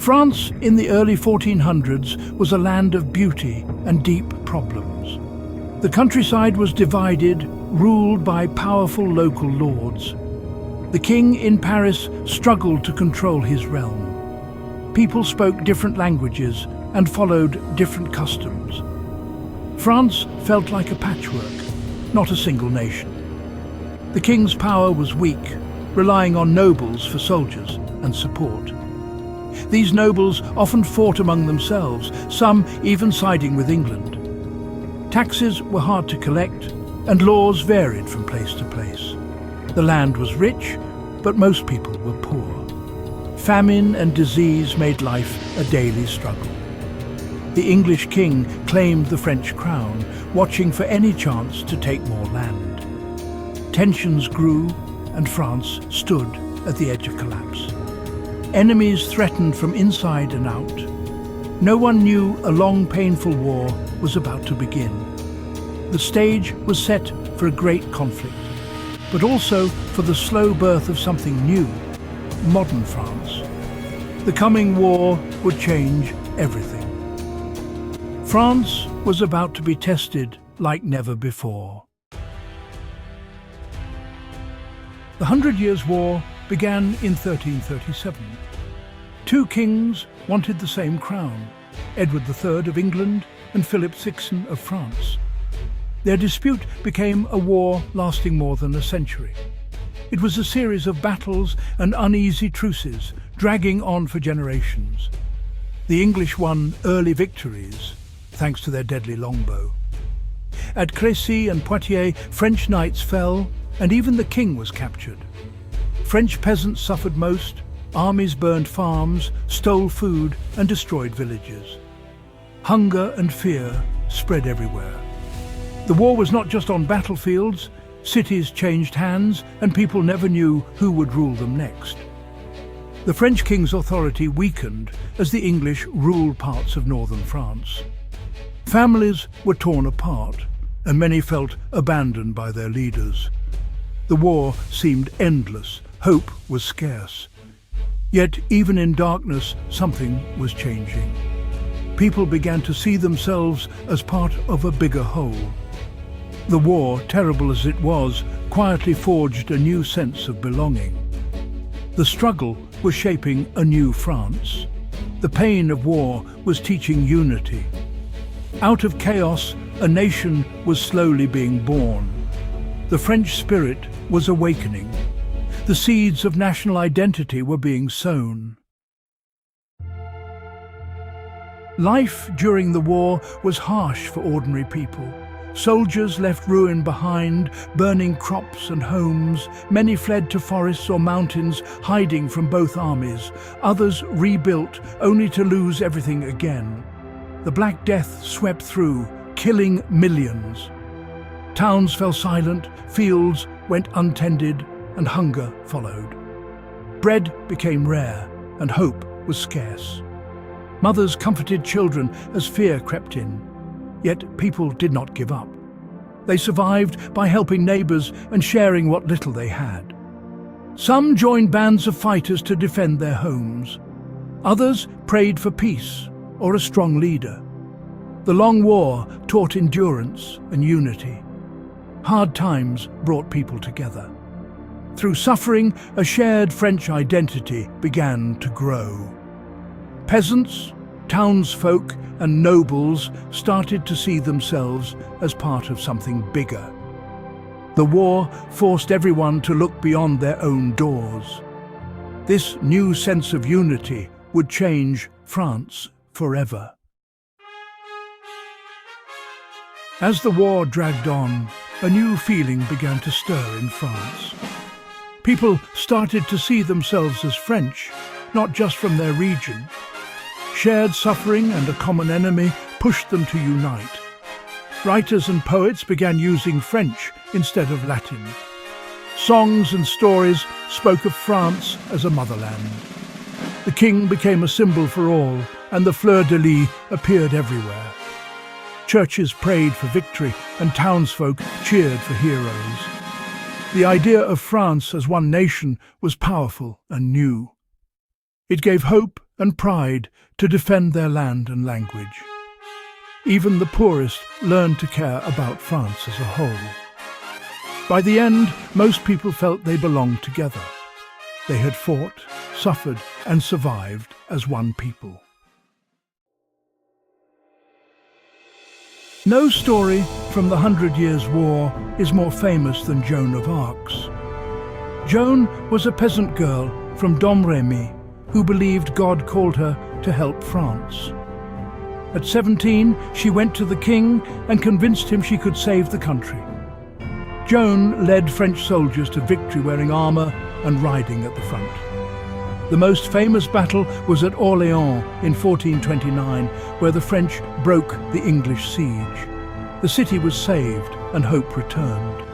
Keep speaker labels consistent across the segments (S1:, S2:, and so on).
S1: France in the early 1400s was a land of beauty and deep problems. The countryside was divided, ruled by powerful local lords. The king in Paris struggled to control his realm. People spoke different languages and followed different customs. France felt like a patchwork, not a single nation. The king's power was weak, relying on nobles for soldiers and support. These nobles often fought among themselves, some even siding with England. Taxes were hard to collect, and laws varied from place to place. The land was rich, but most people were poor. Famine and disease made life a daily struggle. The English king claimed the French crown, watching for any chance to take more land. Tensions grew, and France stood at the edge of collapse. Enemies threatened from inside and out. No one knew a long, painful war was about to begin. The stage was set for a great conflict, but also for the slow birth of something new, modern France. The coming war would change everything. France was about to be tested like never before. The 100 Years' War began in 1337. Two kings wanted the same crown, Edward III of England and Philip VI of France. Their dispute became a war lasting more than a century. It was a series of battles and uneasy truces, dragging on for generations. The English won early victories, thanks to their deadly longbow. At Crécy and Poitiers, French knights fell, and even the king was captured. French peasants suffered most. Armies burned farms, stole food, and destroyed villages. Hunger and fear spread everywhere. The war was not just on battlefields. Cities changed hands, and people never knew who would rule them next. The French king's authority weakened as the English ruled parts of northern France. Families were torn apart, and many felt abandoned by their leaders. The war seemed endless. Hope was scarce. Yet, even in darkness, something was changing. People began to see themselves as part of a bigger whole. The war, terrible as it was, quietly forged a new sense of belonging. The struggle was shaping a new France. The pain of war was teaching unity. Out of chaos, a nation was slowly being born. The French spirit was awakening. The seeds of national identity were being sown. Life during the war was harsh for ordinary people. Soldiers left ruin behind, burning crops and homes. Many fled to forests or mountains, hiding from both armies. Others rebuilt, only to lose everything again. The Black Death swept through, killing millions. Towns fell silent, fields went untended, and hunger followed. Bread became rare, and hope was scarce. Mothers comforted children as fear crept in. Yet people did not give up. They survived by helping neighbors and sharing what little they had. Some joined bands of fighters to defend their homes. Others prayed for peace or a strong leader. The long war taught endurance and unity. Hard times brought people together. Through suffering, a shared French identity began to grow. Peasants, townsfolk, and nobles started to see themselves as part of something bigger. The war forced everyone to look beyond their own doors. This new sense of unity would change France forever. As the war dragged on, a new feeling began to stir in France. People started to see themselves as French, not just from their region. Shared suffering and a common enemy pushed them to unite. Writers and poets began using French instead of Latin. Songs and stories spoke of France as a motherland. The king became a symbol for all, and the fleur-de-lis appeared everywhere. Churches prayed for victory, and townsfolk cheered for heroes. The idea of France as one nation was powerful and new. It gave hope and pride to defend their land and language. Even the poorest learned to care about France as a whole. By the end, most people felt they belonged together. They had fought, suffered, and survived as one people. No story from the 100 Years' War is more famous than Joan of Arc's. Joan was a peasant girl from Domremy who believed God called her to help France. At 17, she went to the king and convinced him she could save the country. Joan led French soldiers to victory wearing armour and riding at the front. The most famous battle was at Orléans in 1429, where the French broke the English siege. The city was saved and hope returned.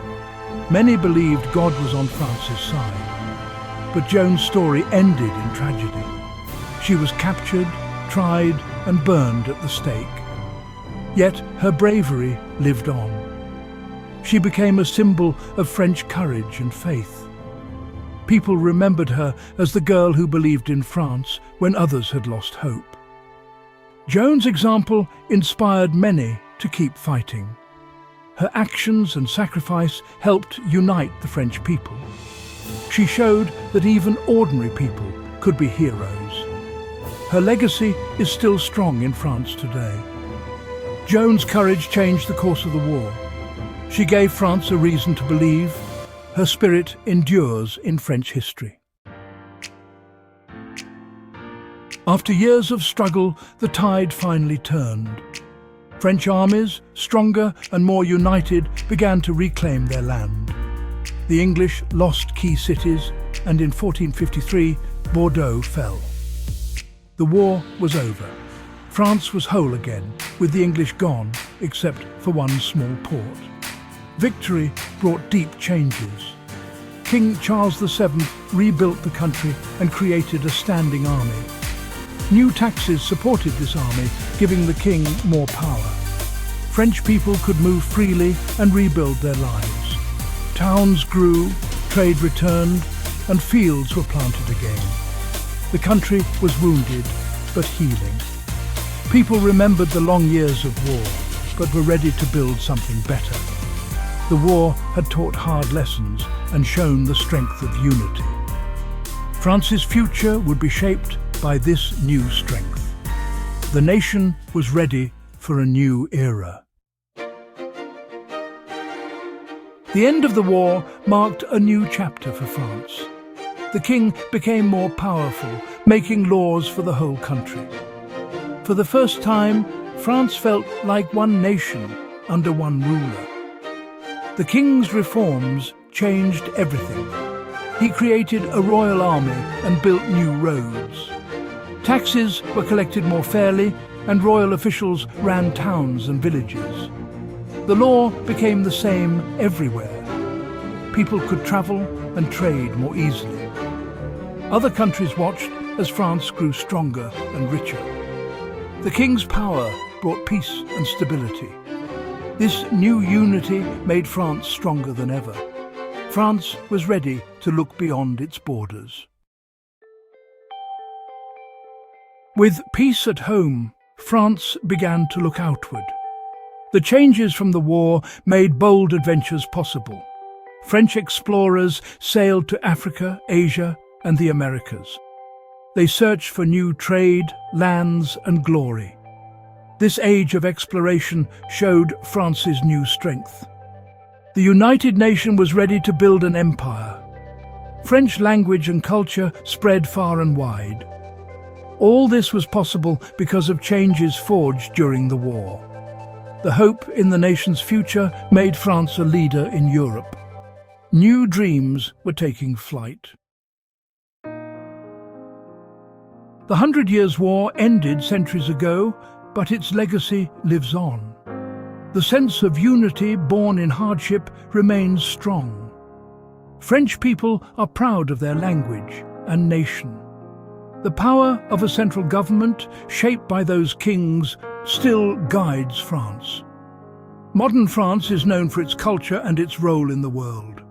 S1: Many believed God was on France's side. But Joan's story ended in tragedy. She was captured, tried, and burned at the stake. Yet her bravery lived on. She became a symbol of French courage and faith. People remembered her as the girl who believed in France when others had lost hope. Joan's example inspired many to keep fighting. Her actions and sacrifice helped unite the French people. She showed that even ordinary people could be heroes. Her legacy is still strong in France today. Joan's courage changed the course of the war. She gave France a reason to believe. Her spirit endures in French history. After years of struggle, the tide finally turned. French armies, stronger and more united, began to reclaim their land. The English lost key cities, and in 1453, Bordeaux fell. The war was over. France was whole again, with the English gone, except for one small port. Victory brought deep changes. King Charles VII rebuilt the country and created a standing army. New taxes supported this army, giving the king more power. French people could move freely and rebuild their lives. Towns grew, trade returned, and fields were planted again. The country was wounded, but healing. People remembered the long years of war, but were ready to build something better. The war had taught hard lessons and shown the strength of unity. France's future would be shaped by this new strength. The nation was ready for a new era. The end of the war marked a new chapter for France. The king became more powerful, making laws for the whole country. For the first time, France felt like one nation under one ruler. The king's reforms changed everything. He created a royal army and built new roads. Taxes were collected more fairly, and royal officials ran towns and villages. The law became the same everywhere. People could travel and trade more easily. Other countries watched as France grew stronger and richer. The king's power brought peace and stability. This new unity made France stronger than ever. France was ready to look beyond its borders. With peace at home, France began to look outward. The changes from the war made bold adventures possible. French explorers sailed to Africa, Asia, and the Americas. They searched for new trade, lands, and glory. This age of exploration showed France's new strength. The United Nation was ready to build an empire. French language and culture spread far and wide. All this was possible because of changes forged during the war. The hope in the nation's future made France a leader in Europe. New dreams were taking flight. The 100 Years' War ended centuries ago, but its legacy lives on. The sense of unity born in hardship remains strong. French people are proud of their language and nation. The power of a central government, shaped by those kings, still guides France. Modern France is known for its culture and its role in the world.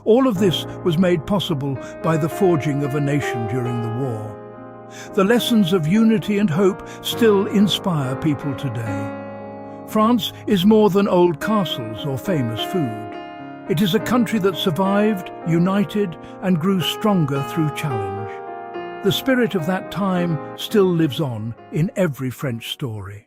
S1: All of this was made possible by the forging of a nation during the war. The lessons of unity and hope still inspire people today. France is more than old castles or famous food. It is a country that survived, united, and grew stronger through challenge. The spirit of that time still lives on in every French story.